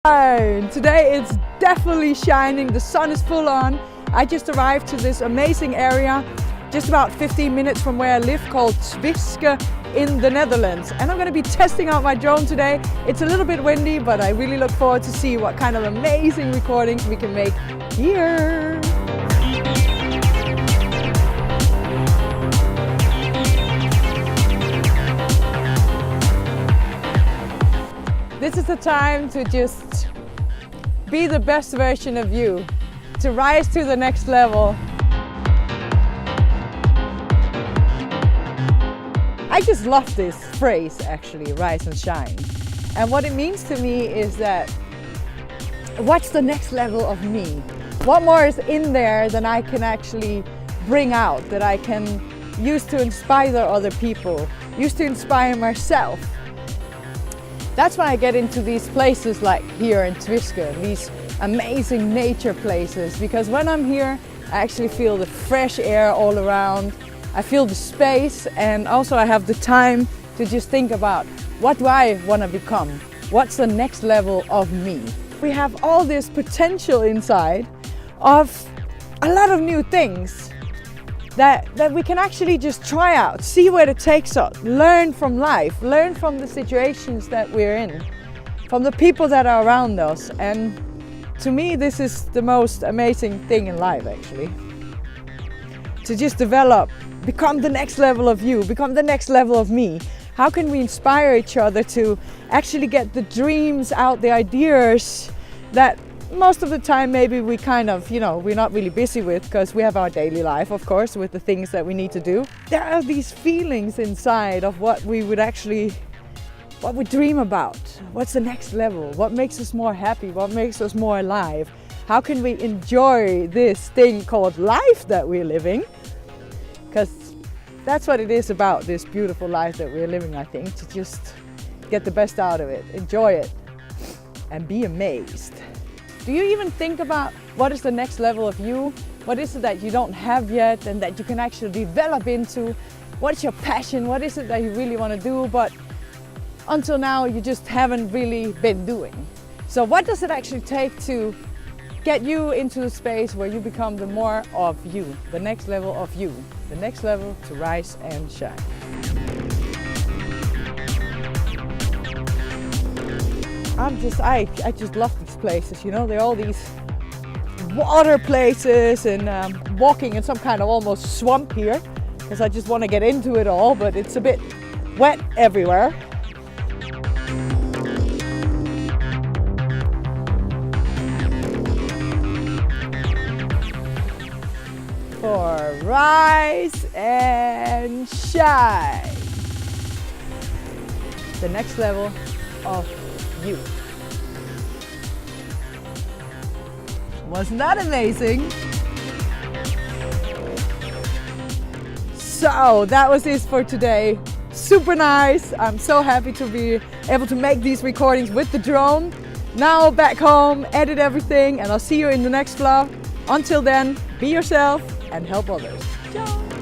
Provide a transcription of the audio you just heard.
Today it's definitely shining, the sun is full on. I just arrived to this amazing area just about 15 minutes from where I live called Twiske in the Netherlands, and I'm going to be testing out my drone today. It's a little bit windy, but I really look forward to see what kind of amazing recordings we can make here. This is the time to just be the best version of you, to rise to the next level. I just love this phrase actually, rise and shine. And what it means to me is that what's the next level of me? What more is in there than I can actually bring out, that I can use to inspire other people, use to inspire myself? That's when I get into these places like here in Twiske, these amazing nature places, because when I'm here I actually feel the fresh air all around, I feel the space, and also I have the time to just think about what do I want to become, what's the next level of me. We have all this potential inside of a lot of new things that we can actually just try out, see where it takes us, learn from life, learn from the situations that we're in, from the people that are around us. And to me, this is the most amazing thing in life actually. To just develop, become the next level of you, become the next level of me. How can we inspire each other to actually get the dreams out, the ideas that most of the time maybe we kind of, we're not really busy with, because we have our daily life, of course, with the things that we need to do. There are these feelings inside of what we would actually, what we dream about. What's the next level? What makes us more happy? What makes us more alive? How can we enjoy this thing called life that we're living? Because that's what it is about, this beautiful life that we're living, I think, to just get the best out of it, enjoy it, and be amazed. Do you even think about what is the next level of you? What is it that you don't have yet and that you can actually develop into? What's your passion? What is it that you really want to do, but until now you just haven't really been doing? So what does it actually take to get you into a space where you become the more of you, the next level of you, the next level to rise and shine? I just love these places, they're all these water places, and walking in some kind of almost swamp here, because I just want to get into it all, but it's a bit wet everywhere. For rise and shine, the next level of you. Wasn't that amazing? So that was it for today. Super nice. I'm so happy to be able to make these recordings with the drone. Now back home, edit everything, and I'll see you in the next vlog. Until then, be yourself and help others. Ciao.